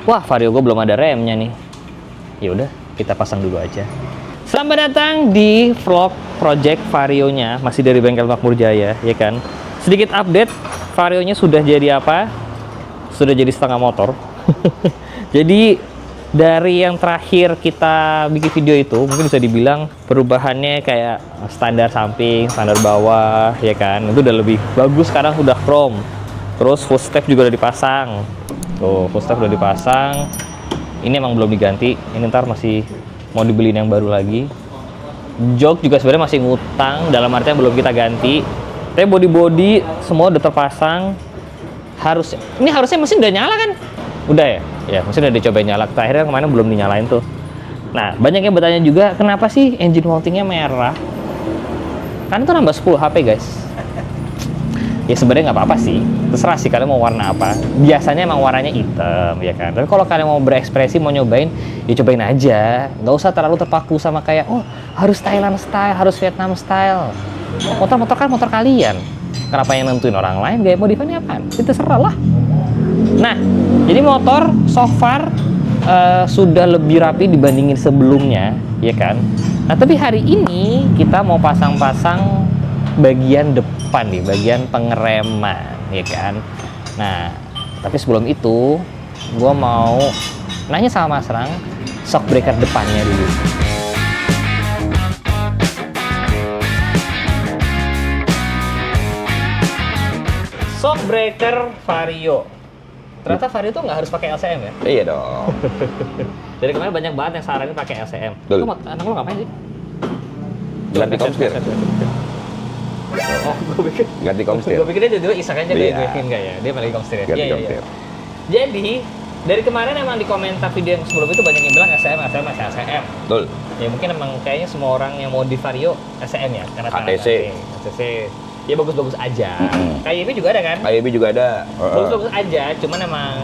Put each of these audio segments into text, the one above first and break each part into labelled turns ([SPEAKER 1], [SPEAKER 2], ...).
[SPEAKER 1] Wah, Vario gue belum ada remnya nih. Ya udah, kita pasang dulu aja. Selamat datang di vlog project Vario-nya, masih dari Bengkel Makmur Jaya, ya kan? Sedikit update, Vario-nya sudah jadi apa? Sudah jadi setengah motor. Jadi dari yang terakhir kita bikin video itu, mungkin bisa dibilang perubahannya kayak standar samping, standar bawah, ya kan? Itu udah lebih bagus, sekarang udah chrome. Terus full step juga udah dipasang. Tuh, full step udah dipasang. Ini emang belum diganti. Ini ntar masih mau dibeliin yang baru lagi. Jok juga sebenarnya masih ngutang, dalam artian belum kita ganti. Tapi body semua udah terpasang. Ini harusnya mesin udah nyala kan? Udah ya? Ya, mesin udah dicoba nyala. Akhirnya kemarin belum dinyalain tuh. Nah, banyak yang bertanya juga, kenapa sih engine mountingnya merah? Kan itu nambah 10 HP guys. Ya sebenarnya nggak apa-apa sih, terserah sih kalian mau warna apa. Biasanya emang warnanya hitam, ya kan. Tapi kalau kalian mau berekspresi, mau nyobain, ya cobain aja. Nggak usah terlalu terpaku sama kayak, oh harus Thailand style, harus Vietnam style. Motor-motor kan motor kalian. Kenapa yang nentuin orang lain gaya modifannya apaan? Itu terserah lah. Nah, jadi motor so far sudah lebih rapi dibandingin sebelumnya, ya kan. Nah, tapi hari ini kita mau pasang-pasang bagian depan nih, bagian pengereman, ya kan. Nah, tapi sebelum itu gue mau nanya sama Mas Rang shock breaker depannya dulu. Shock breaker Vario. Ternyata Vario tuh nggak harus pakai LCM ya?
[SPEAKER 2] Iya dong.
[SPEAKER 1] Dari kemarin banyak banget yang saranin pakai LCM. Anak lo ngapain sih?
[SPEAKER 2] Ganti komstir.
[SPEAKER 1] Oh, gue pikir
[SPEAKER 2] Ganti komstir.
[SPEAKER 1] Gue pikir dia tiba-tiba iseng aja
[SPEAKER 2] Iya.
[SPEAKER 1] gue enggak ya. Dia paling komstir ya.
[SPEAKER 2] Ganti
[SPEAKER 1] Iya.
[SPEAKER 2] komstir.
[SPEAKER 1] Jadi dari kemarin emang di komentar video yang sebelum itu banyak yang bilang SCM masih SCM.
[SPEAKER 2] Betul.
[SPEAKER 1] Ya mungkin emang kayaknya semua orang yang mau di Vario SCM ya, karena
[SPEAKER 2] ATC.
[SPEAKER 1] ATC. Ya bagus-bagus aja. KYB juga ada kan?
[SPEAKER 2] KYB juga ada.
[SPEAKER 1] Bagus-bagus aja, cuman emang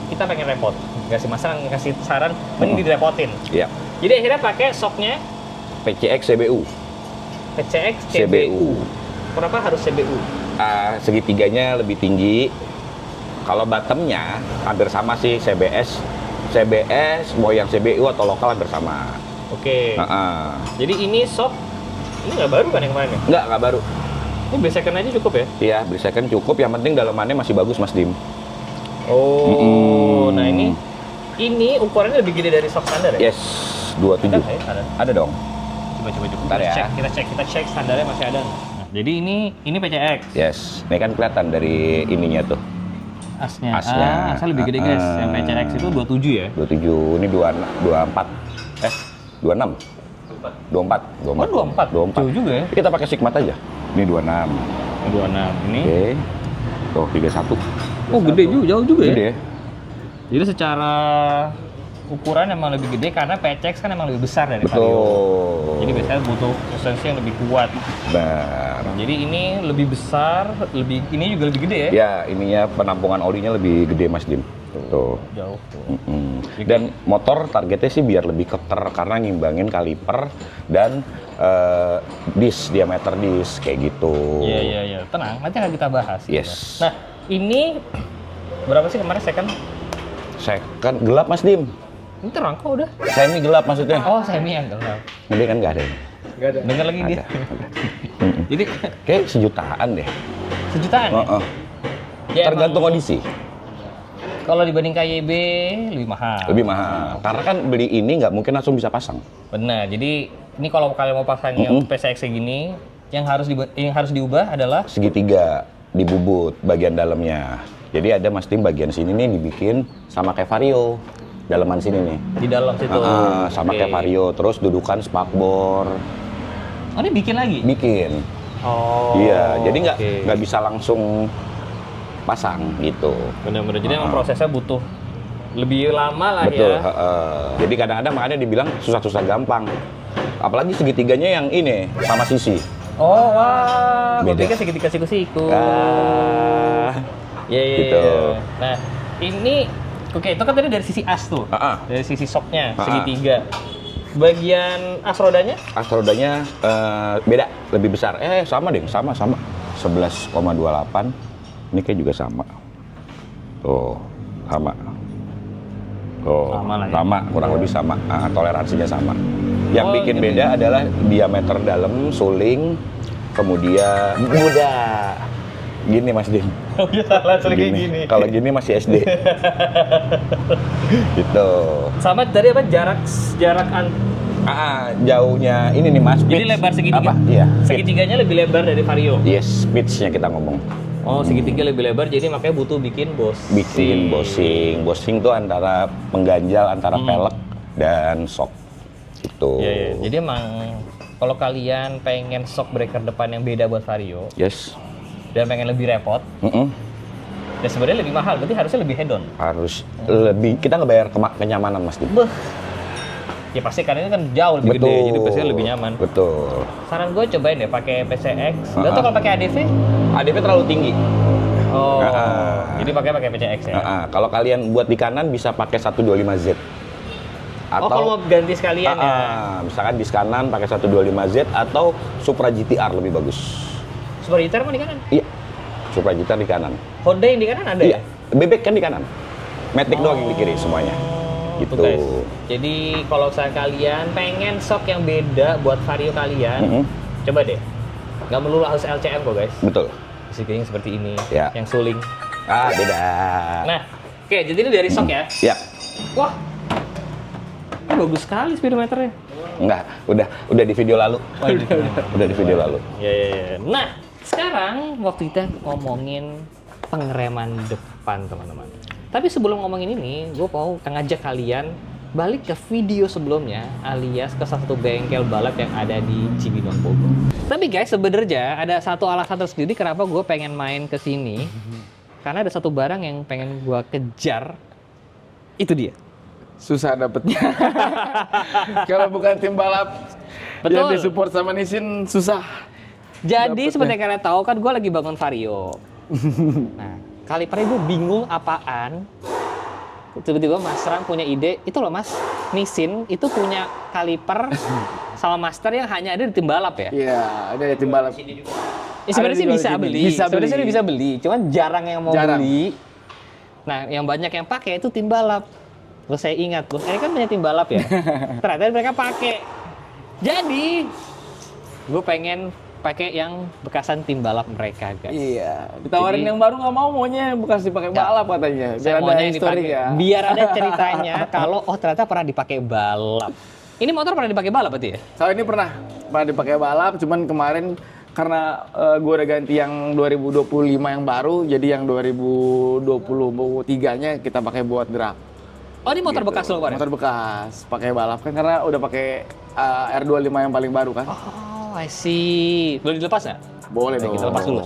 [SPEAKER 1] kita pengen repot. Ngasih masalah, ngasih saran, mending direpotin.
[SPEAKER 2] Iya.
[SPEAKER 1] Jadi akhirnya pakai shocknya
[SPEAKER 2] PCX CBU.
[SPEAKER 1] PCX CBU. Kenapa harus CBU?
[SPEAKER 2] Segitiganya lebih tinggi. Kalau bottomnya hampir sama sih CBS mau yang CBU atau lokal hampir sama.
[SPEAKER 1] Oke. Jadi ini shock, ini nggak baru kan yang kemarin ya?
[SPEAKER 2] Nggak baru.
[SPEAKER 1] Ini beli second aja cukup ya?
[SPEAKER 2] Iya, beli second cukup. Yang penting dalamannya masih bagus, Mas Dim.
[SPEAKER 1] Oh, nah ini ukurannya lebih gede dari shock standar ya?
[SPEAKER 2] Yes, 27.
[SPEAKER 1] Ada.
[SPEAKER 2] Ada dong.
[SPEAKER 1] Coba.
[SPEAKER 2] Bentar ya.
[SPEAKER 1] Kita cek standarnya masih ada. Nah, jadi ini PCX.
[SPEAKER 2] Yes, ini kan kelihatan dari ininya tuh.
[SPEAKER 1] Asnya.
[SPEAKER 2] Asnya.
[SPEAKER 1] Asnya lebih gede guys. Yang PCX itu 27 ya?
[SPEAKER 2] 27, ini 24. 26. 24.
[SPEAKER 1] Oh, 24. Jauh juga ya?
[SPEAKER 2] Kita pakai Sigmat aja. Ini 26.
[SPEAKER 1] 26. Ini.
[SPEAKER 2] Oke. Tuh, 31.
[SPEAKER 1] Oh, gede juga, jauh juga ya?
[SPEAKER 2] Gede.
[SPEAKER 1] Jadi secara ukuran emang lebih gede karena PCX kan emang lebih besar dari Vario.
[SPEAKER 2] Betul.
[SPEAKER 1] Jadi biasanya butuh resistance yang lebih kuat.
[SPEAKER 2] Benar.
[SPEAKER 1] Jadi ini lebih besar, ini juga lebih gede ya?
[SPEAKER 2] Ya, ininya penampungan olinya lebih gede, Mas Dim. Tuh.
[SPEAKER 1] Jauh tuh.
[SPEAKER 2] Dan motor targetnya sih biar lebih keter karena ngimbangin kaliper dan diameter disk kayak gitu.
[SPEAKER 1] Iya. Tenang, nanti akan kita bahas.
[SPEAKER 2] Yes.
[SPEAKER 1] Nah, ini berapa sih kemarin second?
[SPEAKER 2] Second gelap, Mas Dim.
[SPEAKER 1] Ini terang kok udah.
[SPEAKER 2] Semi gelap maksudnya.
[SPEAKER 1] Oh, semi yang gelap.
[SPEAKER 2] Ini kan nggak ada.
[SPEAKER 1] Nggak ada. Dengar lagi dia. Jadi
[SPEAKER 2] kayak sejutaan deh.
[SPEAKER 1] Sejutaan ya? Ya,
[SPEAKER 2] tergantung kondisi.
[SPEAKER 1] Kalau dibanding KYB lebih mahal.
[SPEAKER 2] Lebih mahal. Karena kan beli ini nggak mungkin langsung bisa pasang.
[SPEAKER 1] Benar. Jadi ini kalau kalian mau pasang yang PCX segini, yang harus diubah adalah
[SPEAKER 2] segitiga di bubut bagian dalamnya. Jadi ada Mas Tim bagian sini nih dibikin sama kayak Vario. Dalaman sini nih.
[SPEAKER 1] Di dalam situ.
[SPEAKER 2] Sama kayak Vario. Terus dudukan spakbor.
[SPEAKER 1] Oh, ini bikin lagi?
[SPEAKER 2] Bikin.
[SPEAKER 1] Oh.
[SPEAKER 2] Iya. Jadi nggak bisa langsung pasang gitu.
[SPEAKER 1] Benar-benar. Jadi emang prosesnya butuh lebih lama lah.
[SPEAKER 2] Betul,
[SPEAKER 1] ya.
[SPEAKER 2] Jadi kadang-kadang makanya dibilang susah-susah gampang. Apalagi segitiganya yang ini sama sisi.
[SPEAKER 1] Oh, wah.
[SPEAKER 2] Beda.
[SPEAKER 1] Gue pikir segitiga siku-siku. Iya.
[SPEAKER 2] Gitu.
[SPEAKER 1] Nah, ini oke, itu kan tadi dari sisi as tuh. Dari sisi shocknya, segitiga. Bagian as rodanya?
[SPEAKER 2] As rodanya beda, lebih besar. Sama deh, sama. 11,28. Ini kayak juga sama. Tuh, sama. Oh,
[SPEAKER 1] Sama lah ya.
[SPEAKER 2] sama, kurang lebih sama. Toleransinya sama. Yang
[SPEAKER 1] Oh,
[SPEAKER 2] bikin
[SPEAKER 1] gitu
[SPEAKER 2] beda adalah diameter dalam, suling, kemudian mudah. Gini Mas Din.
[SPEAKER 1] Oh iya, salah kayak gini.
[SPEAKER 2] Kalau gini masih SD. Gitu.
[SPEAKER 1] Sama dari apa jarak
[SPEAKER 2] Jauhnya ini nih Mas.
[SPEAKER 1] jadi
[SPEAKER 2] pitch.
[SPEAKER 1] lebar segitiga.
[SPEAKER 2] Apa? Iya. pitch.
[SPEAKER 1] Segitiganya lebih lebar dari Vario.
[SPEAKER 2] Yes, pitch-nya kita ngomong.
[SPEAKER 1] Oh, segitiga lebih lebar, jadi makanya butuh bikin
[SPEAKER 2] Bikin bossing. Bossing tuh antara pengganjal antara pelek dan shock. Gitu.
[SPEAKER 1] Iya, iya. Jadi emang kalau kalian pengen shock breaker depan yang beda buat Vario
[SPEAKER 2] Yes.
[SPEAKER 1] dan pengen lebih repot, dan sebenarnya lebih mahal, berarti harusnya lebih head on.
[SPEAKER 2] Harus lebih, kita ngebayar kenyamanan Mas Din.
[SPEAKER 1] Ya pasti karena ini kan jauh lebih gede, jadi pastinya lebih nyaman.
[SPEAKER 2] Betul.
[SPEAKER 1] Saran gue cobain deh pakai PCX. Udah tuh kalau pakai ADV?
[SPEAKER 2] ADV terlalu tinggi.
[SPEAKER 1] Oh. Jadi pakai PCX ya.
[SPEAKER 2] Kalau kalian buat di kanan bisa pakai 125Z.
[SPEAKER 1] Oh, kalau mau ganti sekalian ya.
[SPEAKER 2] Misalkan di kanan pakai 125Z atau Supra GTR lebih bagus.
[SPEAKER 1] Super Gitar mah di kanan.
[SPEAKER 2] Iya. Supra GTR di kanan.
[SPEAKER 1] Honda yang di kanan ada
[SPEAKER 2] Iya.
[SPEAKER 1] ya?
[SPEAKER 2] Bebek kan di kanan. Matic doang yang di kiri semuanya. Gitu.
[SPEAKER 1] Tuh, guys. Jadi kalau misalnya kalian pengen shock yang beda buat Vario kalian, coba deh. Nggak melulu harus LCM kok guys.
[SPEAKER 2] Betul.
[SPEAKER 1] Bisa yang seperti ini,
[SPEAKER 2] Ya.
[SPEAKER 1] yang suling.
[SPEAKER 2] Beda.
[SPEAKER 1] Nah, oke, jadi ini dari shock ya.
[SPEAKER 2] Ya.
[SPEAKER 1] Wah, ini bagus sekali speedometernya.
[SPEAKER 2] Enggak, udah di video lalu. Udah di video lalu.
[SPEAKER 1] Ya. Nah, sekarang waktu kita ngomongin pengereman depan teman-teman. Tapi sebelum ngomongin ini, gue mau ngajak kalian balik ke video sebelumnya, alias ke salah satu bengkel balap yang ada di Cibinong Bogor. Tapi guys, sebenarnya ada satu alasan tersendiri kenapa gue pengen main ke sini. Karena ada satu barang yang pengen gue kejar. Itu dia.
[SPEAKER 3] Susah dapetnya. Kalau bukan tim balap yang
[SPEAKER 1] Betul.
[SPEAKER 3] disupport sama Nissin susah.
[SPEAKER 1] Jadi
[SPEAKER 3] Dapetnya.
[SPEAKER 1] seperti yang kalian tahu kan gue lagi bangun Vario. Nah, kalipernya gue bingung apaan. Tiba-tiba Mas Ram punya ide, itu loh Mas, Nissin itu punya kaliper sama master yang hanya ada di tim balap ya?
[SPEAKER 3] Iya, ada tim balap.
[SPEAKER 1] Ya sebenarnya sih
[SPEAKER 3] Ada
[SPEAKER 1] bisa
[SPEAKER 3] di sini.
[SPEAKER 1] beli,
[SPEAKER 3] Bisa
[SPEAKER 1] sebenarnya
[SPEAKER 3] beli.
[SPEAKER 1] sih bisa beli, cuman jarang yang mau
[SPEAKER 3] Jarang.
[SPEAKER 1] beli. Nah, yang banyak yang pakai itu tim balap. Terus saya ingat, loh, ini kan punya tim balap ya. Ternyata mereka pakai. Jadi, gue pengen pakai yang bekasan tim balap mereka, guys.
[SPEAKER 3] Iya, ditawarin
[SPEAKER 1] Jadi-
[SPEAKER 3] yang baru nggak mau, maunya bekas dipakai balap katanya.
[SPEAKER 1] Saya
[SPEAKER 3] Biar ada
[SPEAKER 1] maunya yang
[SPEAKER 3] histori
[SPEAKER 1] dipakai.
[SPEAKER 3] ya.
[SPEAKER 1] Biar ada ceritanya kalau ternyata pernah dipakai balap. Ini motor pernah dipakai balap berarti ya?
[SPEAKER 3] Kalau ini pernah dipakai balap, cuman kemarin karena gue udah ganti yang 2025 yang baru, jadi yang 2023-nya kita pakai buat drag.
[SPEAKER 1] Oh, ini motor bekas lo kemarin?
[SPEAKER 3] Motor bekas, pakai balap kan karena udah pakai R25 yang paling baru kan.
[SPEAKER 1] Oh, I see. Boleh dilepas nggak?
[SPEAKER 3] Boleh
[SPEAKER 1] Oke,
[SPEAKER 3] dong.
[SPEAKER 1] kita lepas dulu.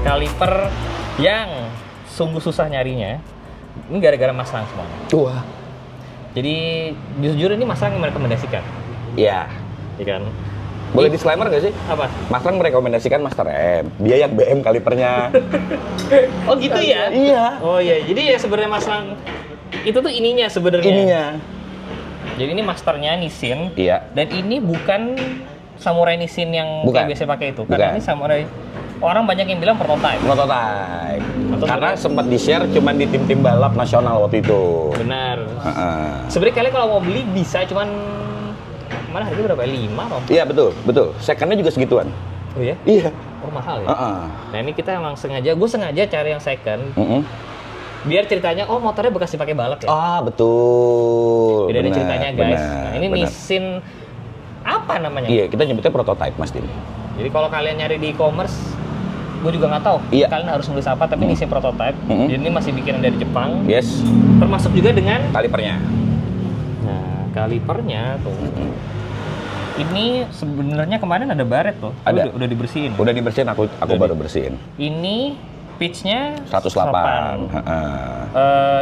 [SPEAKER 1] Kaliper yang sungguh susah nyarinya, ini gara-gara Mas Lang semuanya.
[SPEAKER 2] Wah.
[SPEAKER 1] Jadi jujur ini Mas Lang yang merekomendasikan,
[SPEAKER 2] Iya.
[SPEAKER 1] ya kan?
[SPEAKER 2] Boleh disclaimer nggak sih?
[SPEAKER 1] Apa?
[SPEAKER 2] Mas Lang merekomendasikan Master M. Dia yang BM kalipernya.
[SPEAKER 1] Oh gitu ya?
[SPEAKER 2] Iya.
[SPEAKER 1] Oh iya, jadi ya sebenarnya Mas Lang itu tuh ininya sebenarnya.
[SPEAKER 2] Ininya.
[SPEAKER 1] Jadi ini masternya Nissin.
[SPEAKER 2] Iya.
[SPEAKER 1] Dan ini bukan Samurai Nissin yang
[SPEAKER 2] Bukan.
[SPEAKER 1] kayak biasa pakai itu. Karena
[SPEAKER 2] Bukan.
[SPEAKER 1] ini Samurai, orang banyak yang bilang prototype.
[SPEAKER 2] Prototype.
[SPEAKER 1] Atau
[SPEAKER 2] Karena
[SPEAKER 1] sebenarnya-
[SPEAKER 2] sempat di-share cuman di tim-tim balap nasional waktu itu.
[SPEAKER 1] Benar.
[SPEAKER 2] Heeh.
[SPEAKER 1] Sebenarnya kalian kalau mau beli bisa, cuman mana harganya berapa? 5 atau 4?
[SPEAKER 2] Iya betul, betul. Secondnya juga segituan.
[SPEAKER 1] Oh iya?
[SPEAKER 2] Iya.
[SPEAKER 1] Oh mahal ya?
[SPEAKER 2] Heeh.
[SPEAKER 1] Nah ini kita emang sengaja, gue sengaja cari yang second.
[SPEAKER 2] Heeh.
[SPEAKER 1] Biar ceritanya, oh motornya bekas dipakai balap ya?
[SPEAKER 2] Betul.
[SPEAKER 1] Beda ada
[SPEAKER 2] Benar,
[SPEAKER 1] ceritanya guys.
[SPEAKER 2] benar,
[SPEAKER 1] Nah ini
[SPEAKER 2] benar.
[SPEAKER 1] Nissin, apa namanya?
[SPEAKER 2] Iya, kita nyebutnya prototype Mas Din.
[SPEAKER 1] Jadi kalau kalian nyari di e-commerce, gue juga nggak tahu
[SPEAKER 2] Iya.
[SPEAKER 1] kalian harus nulis apa, tapi Nissin prototype.
[SPEAKER 2] Mm-mm.
[SPEAKER 1] Jadi ini masih bikinan dari Jepang.
[SPEAKER 2] Yes.
[SPEAKER 1] Termasuk juga dengan
[SPEAKER 2] Kalipernya.
[SPEAKER 1] nah kalipernya tuh. Ini sebenarnya kemarin ada baret tuh.
[SPEAKER 2] Ada.
[SPEAKER 1] Udah dibersihin.
[SPEAKER 2] Udah dibersihin, aku baru bersihin.
[SPEAKER 1] Ini pitch-nya
[SPEAKER 2] 108.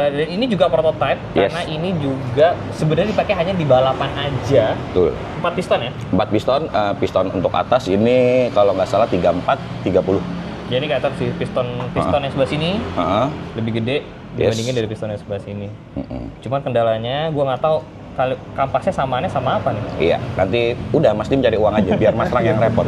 [SPEAKER 1] Dan ini juga prototype
[SPEAKER 2] Yes.
[SPEAKER 1] karena ini juga sebenarnya dipakai hanya di balapan aja.
[SPEAKER 2] Betul.
[SPEAKER 1] 4 piston ya?
[SPEAKER 2] 4 piston, piston untuk atas ini kalau nggak salah 34, 30.
[SPEAKER 1] Jadi nggak tahu sih piston yang sebelah sini
[SPEAKER 2] Heeh.
[SPEAKER 1] lebih gede
[SPEAKER 2] Yes.
[SPEAKER 1] dibandingin dari piston yang sebelah sini. Cuman kendalanya gua nggak tahu kampasnya samaannya sama apa nih.
[SPEAKER 2] Iya, nanti udah Mas Dim cari uang aja biar Mas Rang yang repot.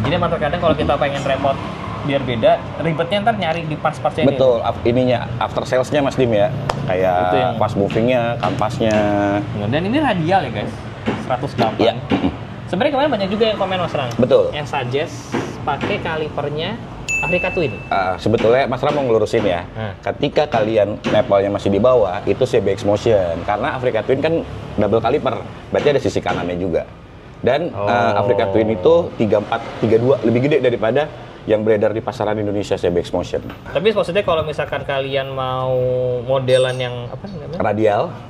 [SPEAKER 1] Jadi emang terkadang kalau kita pengen repot biar beda, ribetnya ntar nyari di parts-partsnya ini.
[SPEAKER 2] Betul, ininya after sales-nya Mas Dim ya. Kayak
[SPEAKER 1] Itu yang-
[SPEAKER 2] pas moving-nya, kampasnya.
[SPEAKER 1] Bener. Dan ini radial ya guys, 108.
[SPEAKER 2] Iya.
[SPEAKER 1] Sebenarnya kemarin banyak juga yang komen Mas Rang.
[SPEAKER 2] Betul.
[SPEAKER 1] Yang suggest pakai kalipernya Afrika Twin.
[SPEAKER 2] Sebetulnya Mas Ram mau ngelurusin ya, ketika kalian nepalnya masih di bawah, itu CBX Motion. Karena Afrika Twin kan double kaliper, berarti ada sisi kanannya juga. Dan Afrika Twin itu 34, 32, lebih gede daripada yang beredar di pasaran Indonesia CBX Motion.
[SPEAKER 1] Tapi maksudnya kalau misalkan kalian mau modelan yang apa namanya?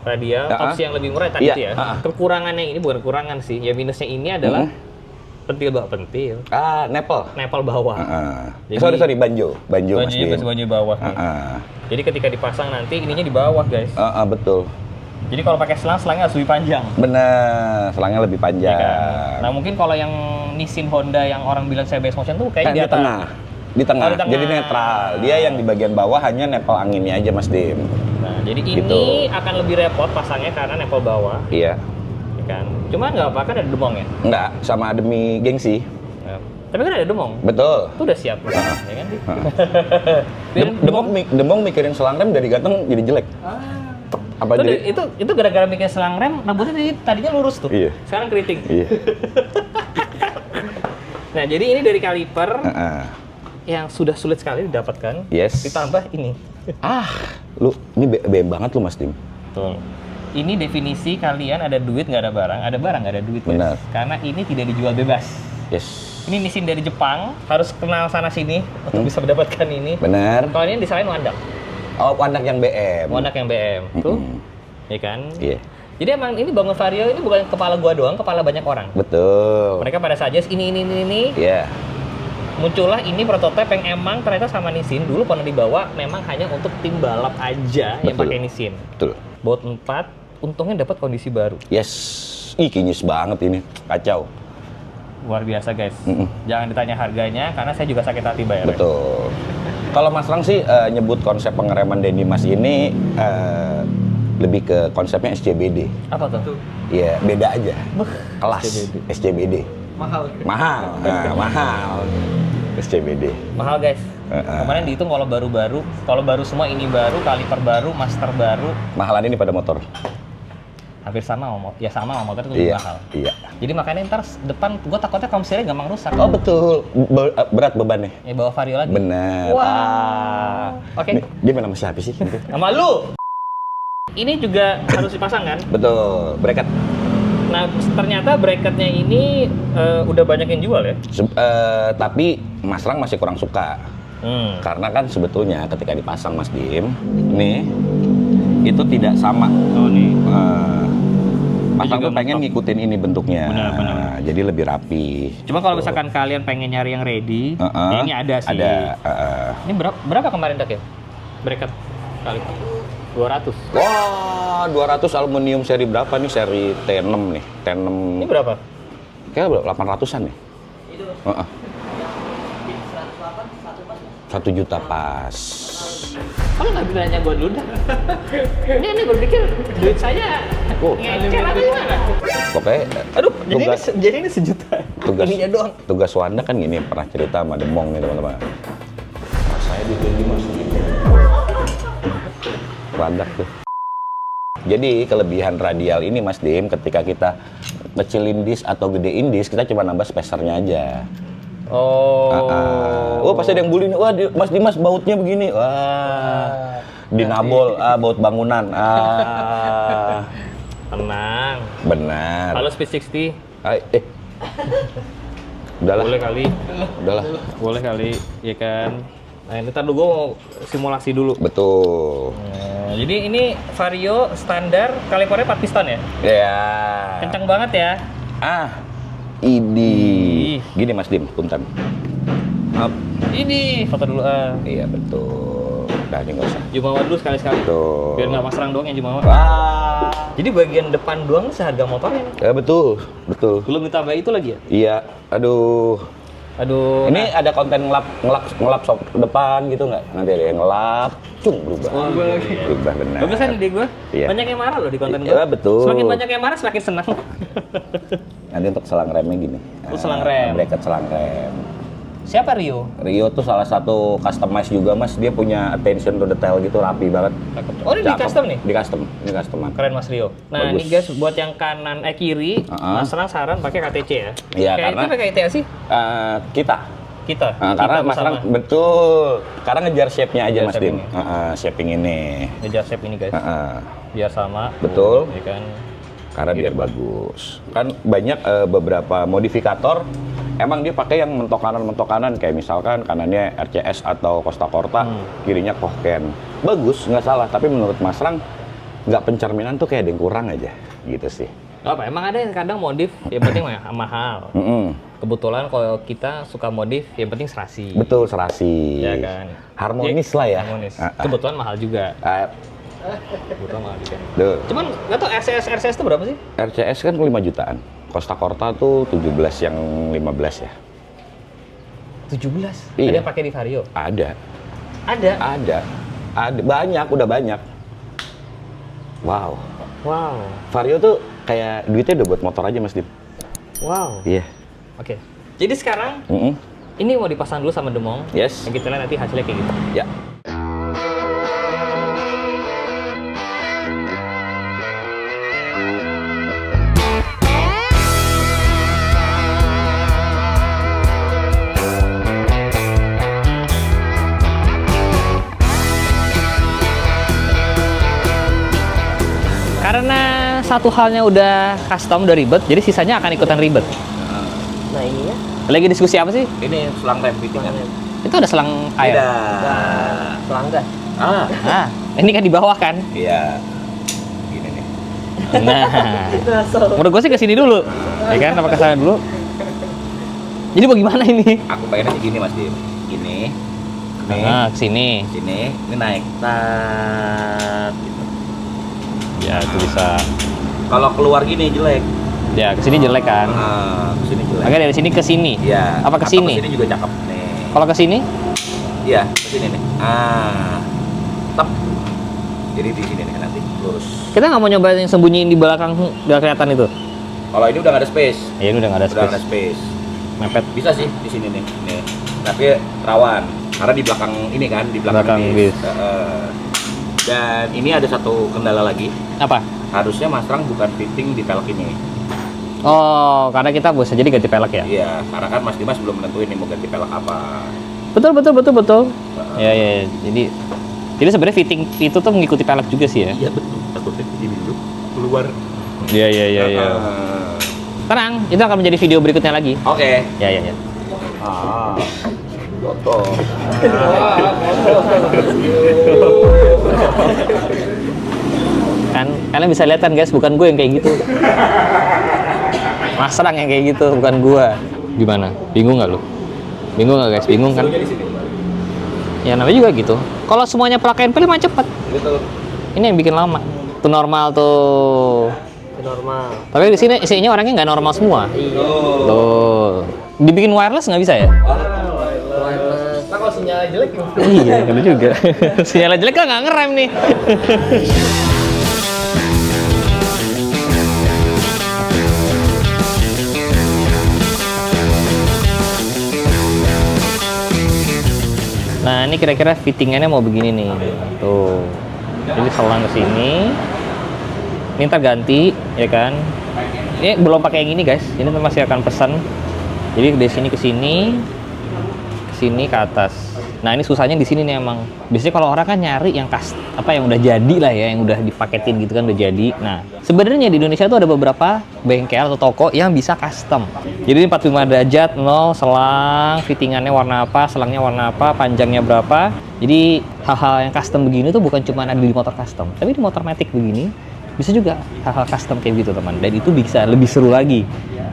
[SPEAKER 1] Radial, opsi yang lebih murah tadi
[SPEAKER 2] Iya,
[SPEAKER 1] itu ya. Kekurangannya ini bukan kekurangan sih, ya minusnya ini adalah pentil. Nepal bawah. Jadi-
[SPEAKER 2] Sorry, banjo Mas
[SPEAKER 1] Banjonya
[SPEAKER 2] Dim.
[SPEAKER 1] masih banjo bawah nih. Jadi ketika dipasang nanti ininya di bawah guys.
[SPEAKER 2] Betul.
[SPEAKER 1] Jadi kalau pakai selangnya harus lebih panjang.
[SPEAKER 2] Bener, selangnya lebih
[SPEAKER 1] Ya
[SPEAKER 2] panjang.
[SPEAKER 1] kan? Nah mungkin kalau yang Nissin Honda yang orang bilang CBS Motion tuh
[SPEAKER 2] Kan
[SPEAKER 1] kayak di
[SPEAKER 2] di
[SPEAKER 1] atas.
[SPEAKER 2] tengah. Di tengah.
[SPEAKER 1] Oh, di tengah.
[SPEAKER 2] Jadi netral. Dia yang di bagian bawah hanya nepal anginnya aja Mas Dim.
[SPEAKER 1] Nah jadi ini
[SPEAKER 2] Gitu.
[SPEAKER 1] akan lebih repot pasangnya karena nepal bawah,
[SPEAKER 2] Iya.
[SPEAKER 1] ya kan? Cuman nggak apa-apa kan ada demong ya.
[SPEAKER 2] Enggak, sama demi gengsi.
[SPEAKER 1] Nah, tapi kan ada demong.
[SPEAKER 2] Betul.
[SPEAKER 1] Itu udah siap, ya kan?
[SPEAKER 2] Demong mikirin selang rem dari ganteng jadi jelek. Apa jadi?
[SPEAKER 1] Itu gara-gara bikin selang rem, rambutnya tadinya lurus tuh.
[SPEAKER 2] Iya.
[SPEAKER 1] Sekarang keriting.
[SPEAKER 2] Iya.
[SPEAKER 1] Nah, jadi ini dari kaliper
[SPEAKER 2] Heeh.
[SPEAKER 1] yang sudah sulit sekali didapatkan.
[SPEAKER 2] Yes.
[SPEAKER 1] Ditambah ini.
[SPEAKER 2] Lu ini BM banget lu Mas Dim.
[SPEAKER 1] Betul. Ini definisi kalian ada duit nggak ada barang, ada barang nggak ada duit. Guys.
[SPEAKER 2] Benar.
[SPEAKER 1] Karena ini tidak dijual bebas.
[SPEAKER 2] Yes.
[SPEAKER 1] Ini Nissin dari Jepang, harus kenal sana sini untuk bisa mendapatkan ini.
[SPEAKER 2] Benar.
[SPEAKER 1] Kalau ini disalahin Wandak.
[SPEAKER 2] Oh, Wandak yang BM.
[SPEAKER 1] Wandak yang BM. Tuh. Ya kan?
[SPEAKER 2] Iya.
[SPEAKER 1] Jadi emang ini bangun Vario ini bukan kepala gua doang, kepala banyak orang.
[SPEAKER 2] Betul.
[SPEAKER 1] Mereka pada saja ini.
[SPEAKER 2] Iya.
[SPEAKER 1] Muncullah ini prototipe yang emang ternyata sama Nissin dulu pernah dibawa memang hanya untuk tim balap aja yang
[SPEAKER 2] Betul.
[SPEAKER 1] pakai Nissin.
[SPEAKER 2] Betul.
[SPEAKER 1] Baut 4, untungnya dapat kondisi baru.
[SPEAKER 2] Yes. Ih, kinyis banget ini. Kacau.
[SPEAKER 1] Luar biasa guys. Jangan ditanya harganya karena saya juga sakit hati bayarnya.
[SPEAKER 2] Betul. Kalau Mas Rang sih nyebut konsep pengereman Denimas ini lebih ke konsepnya SCBD.
[SPEAKER 1] Apa tuh?
[SPEAKER 2] Iya, beda aja. Kelas SCBD.
[SPEAKER 1] Mahal.
[SPEAKER 2] Mahal. Mahal. SCBD.
[SPEAKER 1] Mahal guys. Kemarin dihitung kalau baru semua ini baru, kaliper baru, master baru,
[SPEAKER 2] Mahalan ini pada motor.
[SPEAKER 1] hampir sama sama sama motor itu lebih mahal.
[SPEAKER 2] Iya.
[SPEAKER 1] Jadi makanya ntar depan gua takutnya komselnya gampang rusak.
[SPEAKER 2] Oh betul. Berat bebannya.
[SPEAKER 1] Ya bawa Vario lagi.
[SPEAKER 2] Bener.
[SPEAKER 1] Wah. Oke.
[SPEAKER 2] Dia main sama siapa sih?
[SPEAKER 1] Sama lu. Ini juga harus dipasang kan?
[SPEAKER 2] Betul. Bracket.
[SPEAKER 1] Nah, ternyata bracketnya ini udah banyak yang jual ya?
[SPEAKER 2] Tapi Mas Rang masih kurang suka. Karena kan sebetulnya ketika dipasang Mas Dim, nih itu tidak sama.
[SPEAKER 1] Oh nih.
[SPEAKER 2] Mas Rang tuh pengen ngikutin ini bentuknya.
[SPEAKER 1] Benar.
[SPEAKER 2] Jadi lebih rapi.
[SPEAKER 1] Cuma kalau misalkan kalian pengen nyari yang ready, ya ini ada sih.
[SPEAKER 2] Ada.
[SPEAKER 1] Ini berapa kemarin Dak ya? Bracket kali 200.
[SPEAKER 2] Wah, 200 aluminium seri berapa nih? Seri T6 nih. T6.
[SPEAKER 1] Ini berapa?
[SPEAKER 2] Kayaknya 800-an nih.
[SPEAKER 1] Itu.
[SPEAKER 2] 1 juta pas.
[SPEAKER 1] Kalau nggak bilangnya gua dulu dah. Ini berpikir duit saya ngecel apa gimana?
[SPEAKER 2] Pokoknya
[SPEAKER 1] Aduh,
[SPEAKER 2] tugas,
[SPEAKER 1] jadi ini sejuta. Ininya doang.
[SPEAKER 2] tugas Wanda kan gini, pernah cerita sama Demong nih teman-teman. Saya dibeli Mas Dim. Wadak tuh. Jadi kelebihan radial ini Mas Dim, ketika kita kecilin disk atau gedein disk, kita cuma nambah spacernya aja.
[SPEAKER 1] Oh.
[SPEAKER 2] Wah pasti ada yang bully nih, wah Mas Dimas bautnya begini, wah dinabol, baut bangunan,
[SPEAKER 1] Tenang.
[SPEAKER 2] benar.
[SPEAKER 1] Halo Speed 60.
[SPEAKER 2] Udahlah,
[SPEAKER 1] Boleh kali.
[SPEAKER 2] udahlah,
[SPEAKER 1] Boleh kali, ya kan. Nah, ini ntar gue mau simulasi dulu.
[SPEAKER 2] betul.
[SPEAKER 1] Nah, jadi ini Vario standar, kalipernya 4 piston ya?
[SPEAKER 2] Ya.
[SPEAKER 1] Kencang banget ya.
[SPEAKER 2] Ini gini Mas Dim, punten.
[SPEAKER 1] Ini foto dulu.
[SPEAKER 2] Iya betul. Udah ini nggak usah.
[SPEAKER 1] Jumawa dulu sekali-sekali.
[SPEAKER 2] Betul.
[SPEAKER 1] Biar nggak Mas Rang doang yang Jumawa.
[SPEAKER 2] Wah.
[SPEAKER 1] Jadi bagian depan doang seharga motornya nih.
[SPEAKER 2] Ya betul, betul.
[SPEAKER 1] Belum ditambah itu lagi ya?
[SPEAKER 2] Iya. Aduh.
[SPEAKER 1] Aduh.
[SPEAKER 2] Ini ada konten ngelap sok depan gitu nggak? Nanti ada yang ngelap, berubah. Berubah benar.
[SPEAKER 1] Bagus kan ide gue.
[SPEAKER 2] Iya.
[SPEAKER 1] Banyak yang marah loh di konten gue.
[SPEAKER 2] Iya, betul.
[SPEAKER 1] Semakin banyak yang marah semakin senang.
[SPEAKER 2] Nanti untuk selang remnya gini.
[SPEAKER 1] Selang rem.
[SPEAKER 2] Bracket selang rem.
[SPEAKER 1] Siapa Rio?
[SPEAKER 2] Rio tuh salah satu customize juga Mas. Dia punya attention to detail gitu, rapi banget.
[SPEAKER 1] Oh, ini di
[SPEAKER 2] Cakep.
[SPEAKER 1] custom nih?
[SPEAKER 2] Di custom, ini customan.
[SPEAKER 1] Keren Mas Rio. Nah,
[SPEAKER 2] Bagus.
[SPEAKER 1] ini guys buat yang kiri, Mas Rang saran pakai KTC ya.
[SPEAKER 2] Iya,
[SPEAKER 1] Kayak
[SPEAKER 2] karena-
[SPEAKER 1] itu pakai ITA sih?
[SPEAKER 2] Kita.
[SPEAKER 1] Kita.
[SPEAKER 2] Karena
[SPEAKER 1] Kita
[SPEAKER 2] Mas
[SPEAKER 1] bersama.
[SPEAKER 2] Rang betul. Karena ngejar shape-nya aja
[SPEAKER 1] Ngejar
[SPEAKER 2] Mas
[SPEAKER 1] shape
[SPEAKER 2] Dim.
[SPEAKER 1] ini.
[SPEAKER 2] Shaping ini.
[SPEAKER 1] Ngejar shape ini guys. Biar sama.
[SPEAKER 2] Betul.
[SPEAKER 1] Ya kan.
[SPEAKER 2] Karena biar bagus. Kan banyak beberapa modifikator emang dia pakai yang mentok kanan kayak misalkan kanannya RCS atau Costa Corta, kirinya Kohken. Bagus, nggak salah. Tapi menurut Mas Rang nggak pencerminan tuh kayak ada yang kurang aja, gitu sih.
[SPEAKER 1] Apa? Emang ada yang kadang modif, yang penting mahal. Kebetulan kalau kita suka modif, yang penting serasi.
[SPEAKER 2] Betul, serasi.
[SPEAKER 1] Ya kan.
[SPEAKER 2] Harmonis lah ya.
[SPEAKER 1] Harmonis. Kebetulan mahal juga. Kebetulan mahal juga.
[SPEAKER 2] Duh.
[SPEAKER 1] Cuman nggak tau RCS itu berapa sih?
[SPEAKER 2] RCS kan 5 jutaan. Costa Corta tuh 17 yang 15 ya.
[SPEAKER 1] 17?
[SPEAKER 2] Iya.
[SPEAKER 1] Ada yang pakai di Vario?
[SPEAKER 2] Ada.
[SPEAKER 1] Ada?
[SPEAKER 2] Ada. Banyak, udah banyak. Wow.
[SPEAKER 1] Wow.
[SPEAKER 2] Vario tuh kayak duitnya udah buat motor aja Mas Dim.
[SPEAKER 1] Wow.
[SPEAKER 2] Iya.
[SPEAKER 1] Oke. Jadi sekarang, ini mau dipasang dulu sama Demong.
[SPEAKER 2] Yes.
[SPEAKER 1] Yang kita lihat nanti hasilnya kayak gitu.
[SPEAKER 2] Ya.
[SPEAKER 1] Karena satu halnya udah custom, udah ribet, jadi sisanya akan ikutan ribet.
[SPEAKER 4] Nah ininya?
[SPEAKER 1] Lagi diskusi apa sih?
[SPEAKER 2] Ini selang rem fittingan.
[SPEAKER 1] Itu ada selang air.
[SPEAKER 4] Pelanggan.
[SPEAKER 1] Nah, ini kan di bawah kan?
[SPEAKER 2] Iya. Gini nih.
[SPEAKER 1] Nah, menurut gue sih ke sini dulu. Ya kan, apa ke sana dulu? Jadi bagaimana ini?
[SPEAKER 2] Aku pengennya gini Mas Dim. Gini. Nih.
[SPEAKER 1] Nah, ke sini.
[SPEAKER 2] Sini, ini naik. Tat gitu.
[SPEAKER 1] Ya, itu bisa.
[SPEAKER 2] Kalau keluar gini jelek.
[SPEAKER 1] Ya, ke sini jelek kan?
[SPEAKER 2] Ke sini jelek.
[SPEAKER 1] Makanya dari sini ke sini.
[SPEAKER 2] Iya.
[SPEAKER 1] Apa ke
[SPEAKER 2] Atau
[SPEAKER 1] sini?
[SPEAKER 2] Ke sini juga cakep nih.
[SPEAKER 1] Kalau ke sini?
[SPEAKER 2] Iya, ke sini nih. Tep. Jadi di sini nih nanti lurus.
[SPEAKER 1] Kita nggak mau nyoba yang sembunyiin di belakang nggak kelihatan itu?
[SPEAKER 2] Kalau ini udah nggak ada space.
[SPEAKER 1] Ya, ini udah nggak ada
[SPEAKER 2] Udah nggak ada
[SPEAKER 1] space.
[SPEAKER 2] space.
[SPEAKER 1] Mepet.
[SPEAKER 2] Bisa sih di sini nih. Nih. Tapi rawan. Karena di belakang ini kan, di belakang,
[SPEAKER 1] Belakang
[SPEAKER 2] bis.
[SPEAKER 1] bis.
[SPEAKER 2] Dan ini ada satu kendala lagi.
[SPEAKER 1] Apa?
[SPEAKER 2] Harusnya Mas Rang bukan fitting di pelek ini.
[SPEAKER 1] Oh, karena kita bisa jadi ganti pelek ya?
[SPEAKER 2] Iya, karena kan Mas Dimas belum menentuin nih mau ganti pelek apa.
[SPEAKER 1] Betul. Ya. Jadi sebenarnya fitting itu tuh mengikuti pelek juga sih ya?
[SPEAKER 2] Iya betul. Takutnya ini dulu keluar.
[SPEAKER 1] Iya. Tenang, itu akan menjadi video berikutnya lagi.
[SPEAKER 2] Oke.
[SPEAKER 1] Ya.
[SPEAKER 2] Foto.
[SPEAKER 1] Kan kalian bisa lihat kan guys, bukan gue yang kayak gitu. Mas Rang yang kayak gitu, bukan gue. Gimana? Bingung nggak lu? Bingung nggak guys? Bingung kan? Ya namanya juga gitu. Kalau semuanya plug and play mah cepet.
[SPEAKER 2] Betul.
[SPEAKER 1] Ini yang bikin lama. Itu normal tuh.
[SPEAKER 4] Normal.
[SPEAKER 1] Tapi di sini isinya orangnya nggak normal semua. Tuh. Dibikin wireless nggak bisa ya?
[SPEAKER 4] Wireless.
[SPEAKER 3] Nah, kalau sinyal jelek gimana?
[SPEAKER 1] Iya, bener juga. Sinyalnya jelek kan nggak ngerem nih. Nah, ini kira-kira fittingannya mau begini nih. Tuh. Jadi selang ke sini. Ini ntar ganti, ya kan? Ini belum pakai yang ini, guys. Ini masih akan pesan. Jadi dari sini ke sini ke atas. Nah, ini susahnya di sini nih emang. Biasanya kalau orang kan nyari yang yang udah jadi lah ya, yang udah dipaketin gitu kan udah jadi. Nah, sebenarnya di Indonesia tuh ada beberapa bengkel atau toko yang bisa custom. Jadi 45 derajat, 0, selang, fittingannya warna apa, selangnya warna apa, panjangnya berapa. Jadi hal-hal yang custom begini tuh bukan cuma ada di motor custom, tapi di motor matic begini bisa juga hal-hal custom kayak gitu teman. Dan itu bisa lebih seru lagi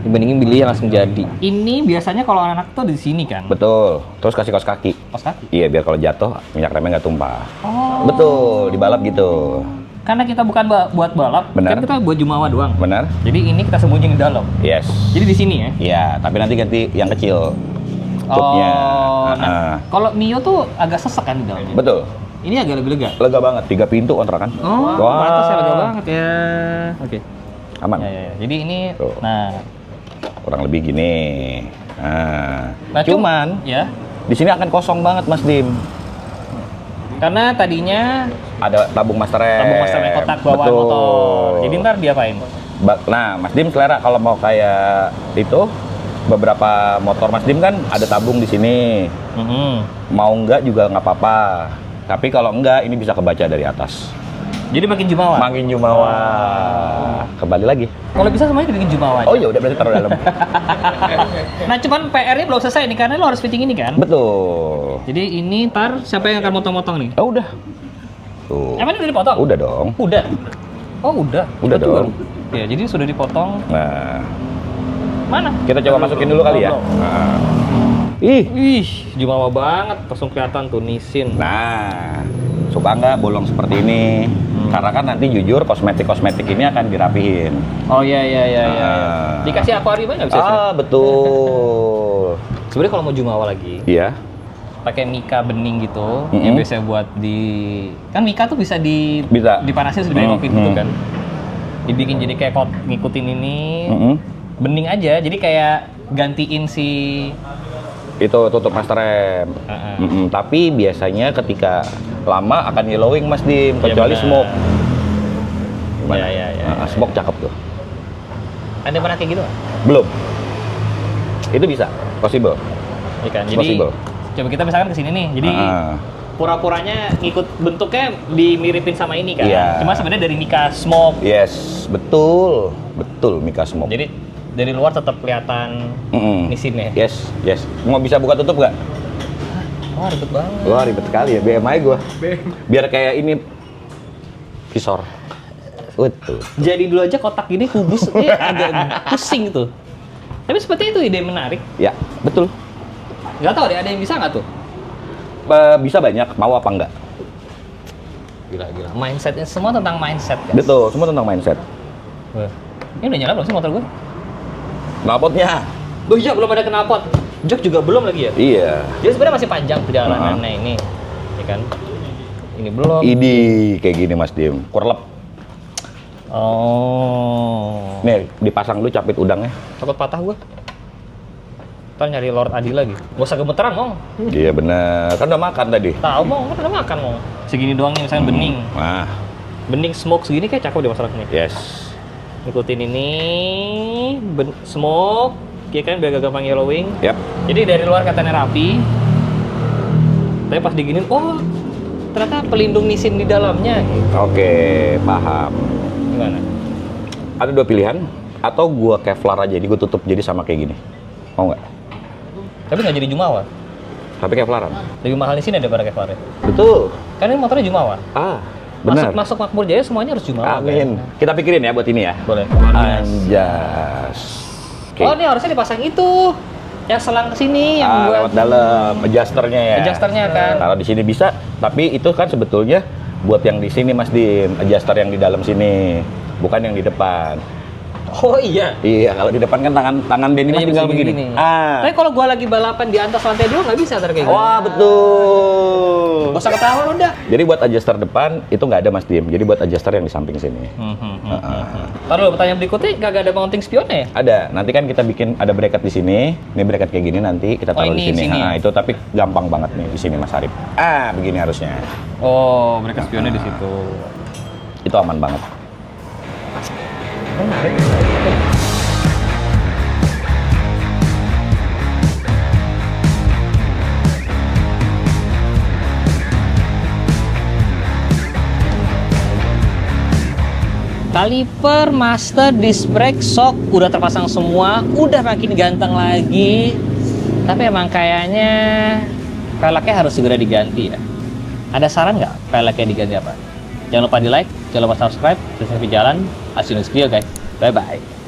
[SPEAKER 1] dibandingin beli yang langsung jadi. Ini biasanya kalau anak-anak tuh di sini kan.
[SPEAKER 2] Betul. Terus kasih kaos kaki.
[SPEAKER 1] Kaos kaki.
[SPEAKER 2] Iya, biar kalau jatuh minyak remnya nggak tumpah.
[SPEAKER 1] Oh.
[SPEAKER 2] Betul, di balap gitu.
[SPEAKER 1] Karena kita bukan buat balap,
[SPEAKER 2] Benar.
[SPEAKER 1] kan kita buat jumawa doang.
[SPEAKER 2] Benar?
[SPEAKER 1] Jadi ini kita sembunyiin di dalam.
[SPEAKER 2] Yes.
[SPEAKER 1] Jadi di sini ya.
[SPEAKER 2] Iya, tapi nanti ganti yang kecil. Cooknya.
[SPEAKER 1] Nah, kalau Mio tuh agak sesek kan di dalamnya.
[SPEAKER 2] Betul.
[SPEAKER 1] Ini agak lebih lega.
[SPEAKER 2] Lega banget, 3 pintu kontrakan.
[SPEAKER 1] Oh,
[SPEAKER 2] Wah.
[SPEAKER 1] pantas ya lega banget ya. Oke.
[SPEAKER 2] Aman.
[SPEAKER 1] Ya. Jadi ini,
[SPEAKER 2] Tuh.
[SPEAKER 1] nah,
[SPEAKER 2] Kurang lebih gini. Nah,
[SPEAKER 1] nah
[SPEAKER 2] cuman
[SPEAKER 1] ya,
[SPEAKER 2] di sini akan kosong banget Mas Dim.
[SPEAKER 1] karena tadinya
[SPEAKER 2] Ada tabung master rem.
[SPEAKER 1] tabung master rem kotak bawaan
[SPEAKER 2] Betul.
[SPEAKER 1] motor. Jadi ntar diapain?
[SPEAKER 2] Nah, Mas Dim selera kalau mau kayak itu, beberapa motor Mas Dim kan ada tabung di sini. Mau enggak juga nggak apa-apa. Tapi kalau enggak, ini bisa kebaca dari atas.
[SPEAKER 1] Jadi makin jumawa.
[SPEAKER 2] Makin jumawa. Kembali lagi.
[SPEAKER 1] Kalau bisa semuanya dibikin jumawa.
[SPEAKER 2] Oh iya, udah berarti taruh dalam.
[SPEAKER 1] Nah, cuman PR-nya belum selesai nih karena lo harus fitting ini kan.
[SPEAKER 2] Betul.
[SPEAKER 1] Jadi ini ntar siapa yang akan motong-motong nih?
[SPEAKER 2] Oh udah. Tuh.
[SPEAKER 1] Emang ini udah dipotong?
[SPEAKER 2] Udah dong.
[SPEAKER 1] Udah. Oh, udah.
[SPEAKER 2] Udah
[SPEAKER 1] Betul.
[SPEAKER 2] dong.
[SPEAKER 1] Ya, jadi sudah dipotong.
[SPEAKER 2] Nah,
[SPEAKER 1] Mana?
[SPEAKER 2] kita coba masukin dulu kali ya.
[SPEAKER 1] Belum.
[SPEAKER 2] Nah. Ih.
[SPEAKER 1] Wih, jumawa banget. Langsung kelihatan tuh nisin.
[SPEAKER 2] Nah, suka nggak bolong seperti ini? Karena kan nanti jujur kosmetik ini akan dirapihin.
[SPEAKER 1] Oh iya.
[SPEAKER 2] Ah.
[SPEAKER 1] Dikasih akuarium nggak bisa sih?
[SPEAKER 2] Betul.
[SPEAKER 1] Sebenarnya kalau mau jumawa lagi,
[SPEAKER 2] Iya.
[SPEAKER 1] pakai mika bening gitu,
[SPEAKER 2] Mm-mm.
[SPEAKER 1] yang biasa buat di kan mika tuh bisa
[SPEAKER 2] Bisa.
[SPEAKER 1] dipanasin terus dibelokin gitu kan. Dibikin jadi kayak ngikutin ini bening aja, jadi kayak gantiin si
[SPEAKER 2] Itu tutup master rem. Tapi biasanya ketika lama akan yellowing Mas Dim, kecuali
[SPEAKER 1] benar.
[SPEAKER 2] smoke. Gimana?
[SPEAKER 1] Ya.
[SPEAKER 2] Smoke cakep tuh.
[SPEAKER 1] Ada yang pernah kayak gitu nggak?
[SPEAKER 2] Belum. Itu bisa, possible.
[SPEAKER 1] Iya kan, jadi
[SPEAKER 2] Possible.
[SPEAKER 1] coba kita misalkan kesini nih, jadi pura-puranya ngikut bentuknya dimiripin sama ini kan.
[SPEAKER 2] Iya.
[SPEAKER 1] Cuma sebenarnya dari mika smoke.
[SPEAKER 2] Yes, betul Mika smoke.
[SPEAKER 1] Jadi dari luar tetap kelihatan nisinnya.
[SPEAKER 2] Yes. Mau bisa buka tutup nggak?
[SPEAKER 1] Wah, ribet banget.
[SPEAKER 2] Wah ribet sekali ya, BMI gua. Biar kayak ini visor. Betul.
[SPEAKER 1] Jadi dulu aja kotak gini kubusnya agak pusing tuh. Tapi seperti itu ide menarik.
[SPEAKER 2] Ya, betul.
[SPEAKER 1] Nggak tahu deh, ada yang bisa nggak tuh?
[SPEAKER 2] Bisa banyak, mau apa enggak?
[SPEAKER 1] Gila. Mindsetnya semua tentang mindset, guys.
[SPEAKER 2] Betul, semua tentang mindset.
[SPEAKER 1] Wah. Ini udah nyala belum sih motor gue?
[SPEAKER 2] Knalpotnya.
[SPEAKER 1] Oh iya, belum ada knalpot. Jok juga belum lagi ya?
[SPEAKER 2] Iya.
[SPEAKER 1] Jadi sebenarnya masih panjang perjalanannya ini, ya kan? Ini belum.
[SPEAKER 2] Ini kayak gini Mas Dim, kurlep.
[SPEAKER 1] Oh.
[SPEAKER 2] Nih, dipasang dulu capit udangnya.
[SPEAKER 1] Takut patah gue. Ntar nyari Lord Adi lagi. Gak usah gemeteran, Mong.
[SPEAKER 2] Iya bener, kan udah makan tadi.
[SPEAKER 1] Tahu, Mong. Kan udah makan, Mong. Segini doang nih, misalnya bening.
[SPEAKER 2] Nah,
[SPEAKER 1] Bening smoke segini kayak cakep deh masalahnya.
[SPEAKER 2] yes.
[SPEAKER 1] Ikutin ini, smoke, ya kan biar gak gampang yellowing.
[SPEAKER 2] Yap.
[SPEAKER 1] Jadi dari luar katanya rapi, tapi pas diginin, oh ternyata pelindung nisin di dalamnya.
[SPEAKER 2] Oke, paham.
[SPEAKER 1] Gimana?
[SPEAKER 2] Ada dua pilihan, atau gua Kevlar aja, jadi gua tutup jadi sama kayak gini. Mau nggak?
[SPEAKER 1] Tapi nggak jadi Jumawa.
[SPEAKER 2] Tapi Kevlaran.
[SPEAKER 1] Lebih mahal di sini daripada Kevlar.
[SPEAKER 2] Betul.
[SPEAKER 1] Kan ini motornya Jumawa.
[SPEAKER 2] Benar.
[SPEAKER 1] Masuk Makmur Jaya semuanya harus Jumawa.
[SPEAKER 2] Amin.
[SPEAKER 1] Kan?
[SPEAKER 2] Kita pikirin ya buat ini ya.
[SPEAKER 1] Boleh.
[SPEAKER 2] Anjas. Oke.
[SPEAKER 1] Oh ini harusnya dipasang itu, yang selang ke sini yang buat
[SPEAKER 2] lewat dalam adjusternya ya.
[SPEAKER 1] adjusternya kan.
[SPEAKER 2] Kalau di sini bisa, tapi itu kan sebetulnya buat yang di sini Mas Dim, adjuster yang di dalam sini, bukan yang di depan.
[SPEAKER 1] Oh iya.
[SPEAKER 2] Iya, kalau di depan kan tangan Denny Mas
[SPEAKER 1] Iya,
[SPEAKER 2] tinggal
[SPEAKER 1] bisa
[SPEAKER 2] begini.
[SPEAKER 1] gini. Tapi kalau gua lagi balapan di atas lantai 2 nggak bisa ntar kayak gitu.
[SPEAKER 2] Wah, betul.
[SPEAKER 1] Gak usah ketawa lu udah.
[SPEAKER 2] Jadi buat adjuster depan itu nggak ada Mas Dim. Jadi buat adjuster yang di samping sini.
[SPEAKER 1] Taruh pertanyaan berikutnya, kagak ada mounting spionnya ya?
[SPEAKER 2] Ada. Nanti kan kita bikin ada bracket di sini. Ini bracket kayak gini nanti kita taruh di
[SPEAKER 1] ini
[SPEAKER 2] sini.
[SPEAKER 1] sini ya?
[SPEAKER 2] Itu tapi gampang banget nih di sini Mas Arif. Begini harusnya.
[SPEAKER 1] Oh, mereka spionnya di situ.
[SPEAKER 2] Itu aman banget.
[SPEAKER 1] Kaliper, master, disc brake, shock udah terpasang semua, udah makin ganteng lagi. Tapi emang kayaknya velgnya harus segera diganti ya. Ada saran nggak velgnya diganti apa? Jangan lupa di like, jangan lupa subscribe, terus jalan. See you next video guys. Bye bye.